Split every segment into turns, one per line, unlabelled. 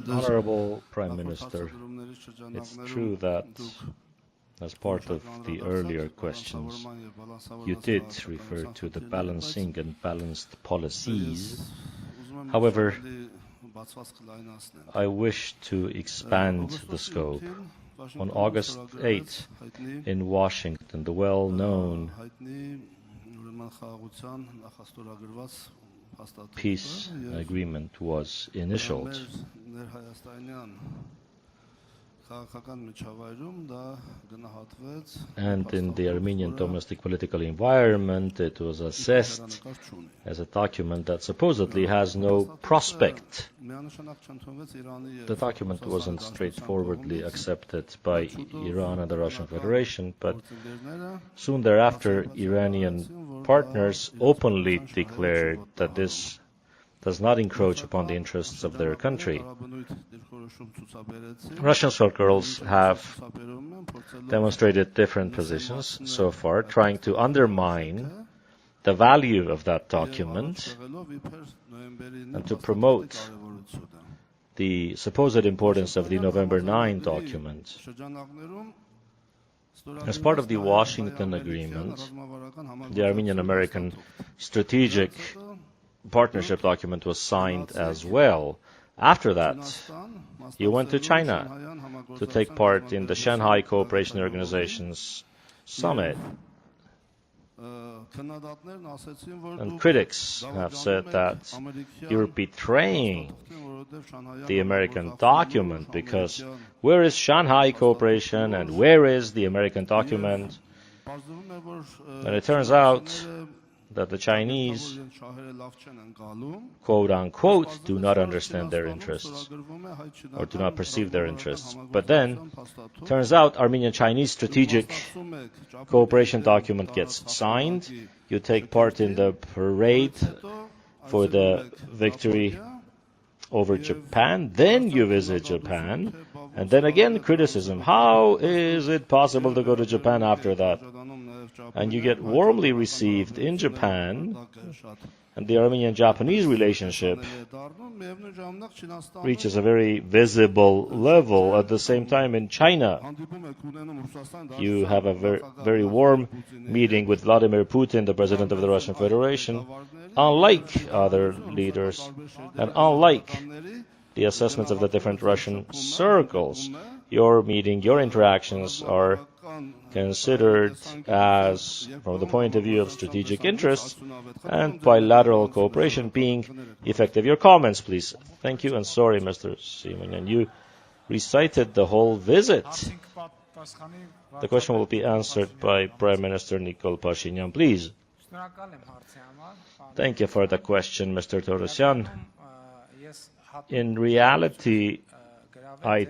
Honorable Prime Minister, it's true that as part of the earlier questions, you did refer to the balancing and balanced policies. However, I wish to expand the scope. On August 8 in Washington, the well-known peace agreement was initialed. And in the Armenian domestic political environment, it was assessed as a document that supposedly has no prospect. The document wasn't straightforwardly accepted by Iran and the Russian Federation, but soon thereafter, Iranian partners openly declared that this does not encroach upon the interests of their country. Russian circles have demonstrated different positions so far, trying to undermine the value of that document and to promote the supposed importance of the November 9 document. As part of the Washington Agreement, the Armenian-American Strategic Partnership document was signed as well. After that, you went to China to take part in the Shanghai Cooperation Organization's summit. And critics have said that you're betraying the American document because where is Shanghai Cooperation and where is the American document? And it turns out that the Chinese, quote-unquote, do not understand their interests or do not perceive their interests. But then, turns out Armenian-Chinese strategic cooperation document gets signed. You take part in the parade for the victory over Japan. Then you visit Japan. And then again, criticism. How is it possible to go to Japan after that? And you get warmly received in Japan, and the Armenian-Japanese relationship reaches a very visible level. At the same time, in China, you have a very warm meeting with Vladimir Putin, the president of the Russian Federation. Unlike other leaders, and unlike the assessments of the different Russian circles, your meeting, your interactions are considered as, from the point of view of strategic interests and bilateral cooperation, being effective. Your comments, please. Thank you, and sorry, Mr. Simonyan. You recited the whole visit. The question will be answered by Prime Minister Nikol Pashinyan, please. Thank you for the question, Mr. Torosyan. In reality, I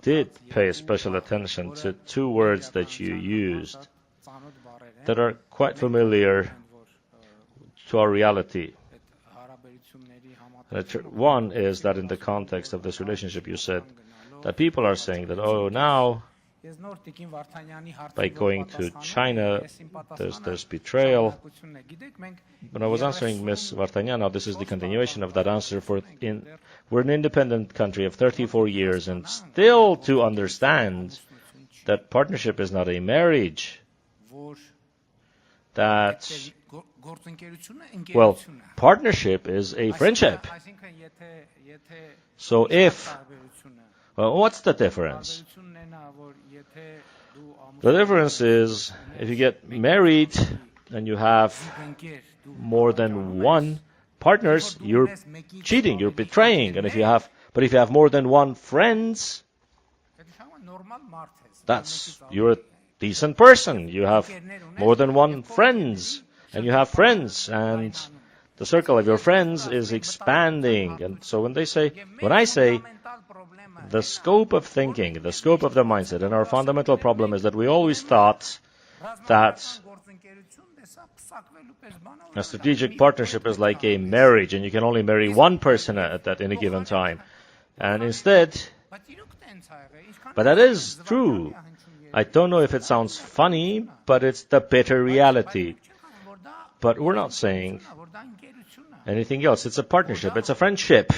did pay special attention to two words that you used that are quite familiar to our reality. One is that in the context of this relationship, you said that people are saying that, oh, now, by going to China, there's betrayal. When I was answering Ms. Vartanyan, now this is the continuation of that answer. We're an independent country of 34 years, and still to understand that partnership is not a marriage. That, well, partnership is a friendship. So what's the difference? The difference is if you get married and you have more than one partners, you're cheating, you're betraying. And if you have more than one friends, you're a decent person. You have more than one friends, and you have friends, and the circle of your friends is expanding. And so when I say the scope of thinking, the scope of the mindset, and our fundamental problem is that we always thought that a strategic partnership is like a marriage, and you can only marry one person at any given time. And instead, but that is true. I don't know if it sounds funny, but it's the bitter reality. But we're not saying anything else. It's a partnership. It's a friendship.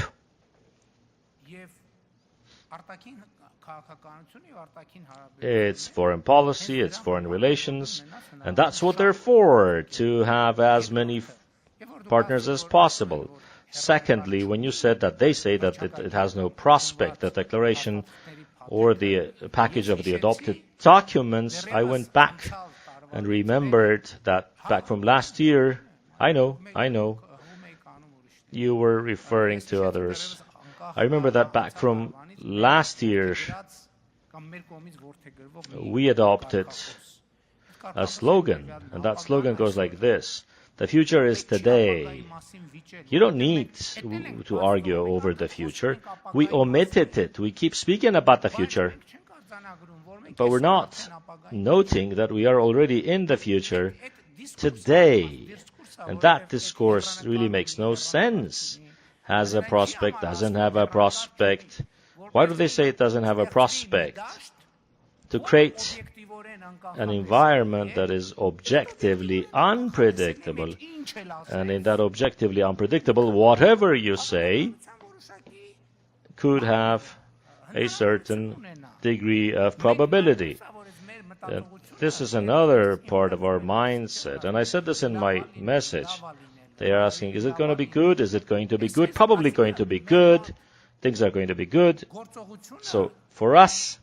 It's foreign policy, it's foreign relations, and that's what they're for, to have as many partners as possible. Secondly, when you said that they say that it has no prospect, the declaration or the package of the adopted documents, I went back and remembered that back from last year, I know, you were referring to others. I remember that back from last year, we adopted a slogan, and that slogan goes like this: the future is today. You don't need to argue over the future. We omitted it. We keep speaking about the future, but we're not noting that we are already in the future today. And that discourse really makes no sense. Has a prospect, doesn't have a prospect. Why do they say it doesn't have a prospect? To create an environment that is objectively unpredictable. And in that objectively unpredictable, whatever you say could have a certain degree of probability. This is another part of our mindset. And I said this in my message. They are asking, is it going to be good? Is it going to be good? Probably going to be good. Things are going to be good. So for us,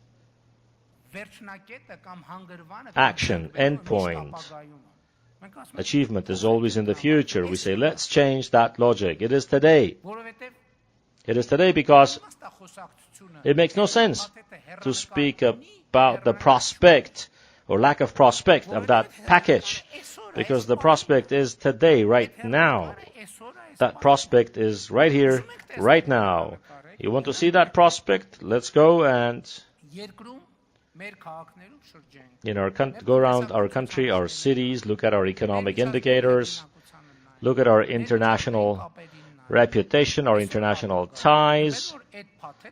action, endpoint, achievement is always in the future. We say, let's change that logic. It is today. It is today because it makes no sense to speak about the prospect or lack of prospect of that package, because the prospect is today, right now. That prospect is right here, right now. You want to see that prospect? Let's go and go around our country, our cities, look at our economic indicators, look at our international reputation, our international ties.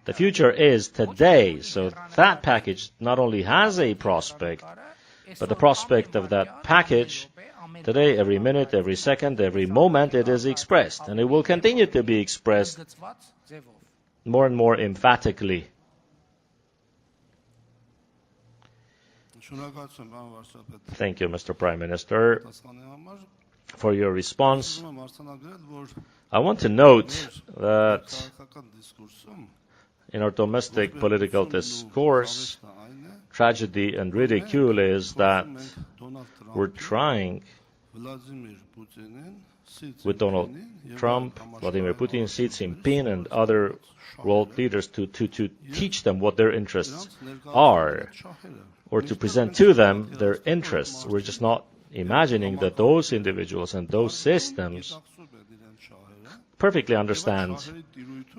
The future is today, so that package not only has a prospect, but the prospect of that package, today, every minute, every second, every moment, it is expressed, and it will continue to be expressed more and more emphatically. Thank you, Mr. Prime Minister, for your response. I want to note that in our domestic political discourse, tragedy and ridicule is that we're trying with Donald Trump, Vladimir Putin, Xi Jinping, and other world leaders to teach them what their interests are, or to present to them their interests. We're just not imagining that those individuals and those systems perfectly understand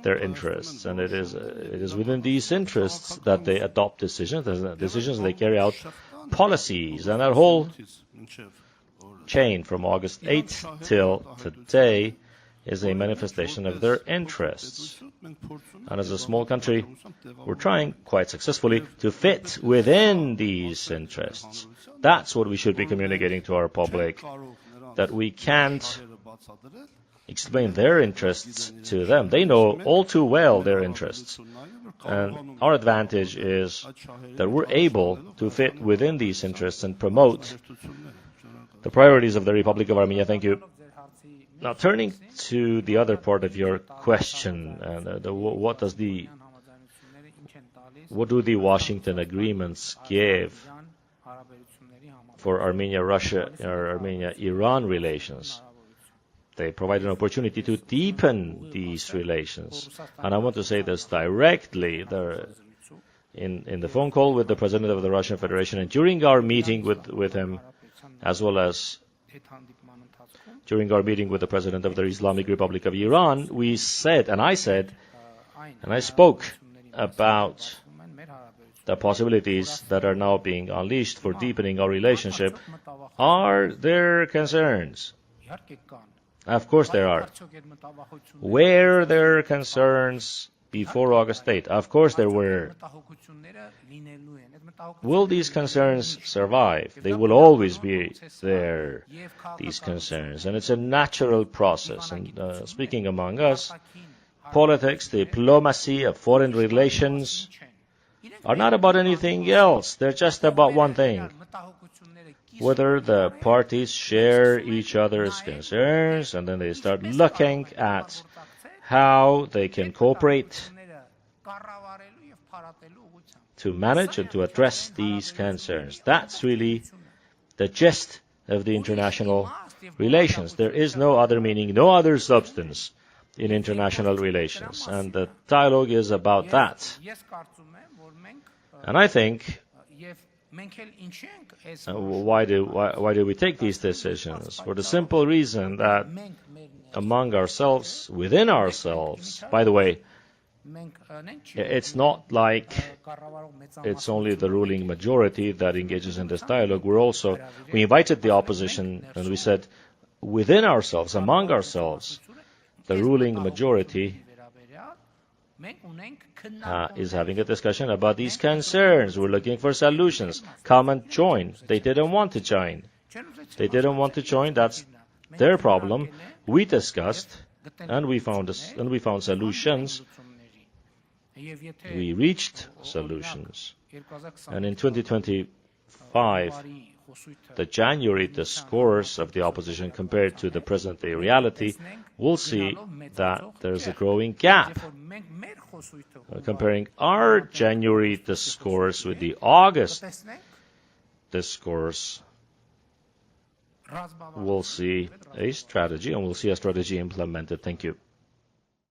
their interests, and it is within these interests that they adopt decisions, they carry out policies, and that whole chain from August 8th till today is a manifestation of their interests. And as a small country, we're trying quite successfully to fit within these interests. That's what we should be communicating to our public, that we can't explain their interests to them. They know all too well their interests. And our advantage is that we're able to fit within these interests and promote the priorities of the Republic of Armenia. Thank you. Now, turning to the other part of your question, what do the Washington agreements give for Armenia-Russia or Armenia-Iran relations? They provide an opportunity to deepen these relations. And I want to say this directly. In the phone call with the President of the Russian Federation and during our meeting with him, as well as during our meeting with the President of the Islamic Republic of Iran, we said, and I spoke about the possibilities that are now being unleashed for deepening our relationship. Are there concerns? Of course there are. Were there concerns before August 8th? Of course there were. Will these concerns survive? They will always be there, these concerns. And it's a natural process. And speaking among us, politics, diplomacy, of foreign relations are not about anything else. They're just about one thing. Whether the parties share each other's concerns, and then they start looking at how they can cooperate to manage and to address these concerns. That's really the gist of the international relations. There is no other meaning, no other substance in international relations. And the dialogue is about that. And I think, why do we take these decisions? For the simple reason that among ourselves, within ourselves, by the way, it's not like it's only the ruling majority that engages in this dialogue. We invited the opposition and we said, within ourselves, among ourselves, the ruling majority is having a discussion about these concerns. We're looking for solutions. Come and join. They didn't want to join. They didn't want to join. That's their problem. We discussed and we found solutions. We reached solutions. And in 2025, the January discourse of the opposition compared to the present-day reality, we'll see that there's a growing gap. Comparing our January discourse with the August discourse, we'll see a strategy, and we'll see a strategy implemented. Thank you.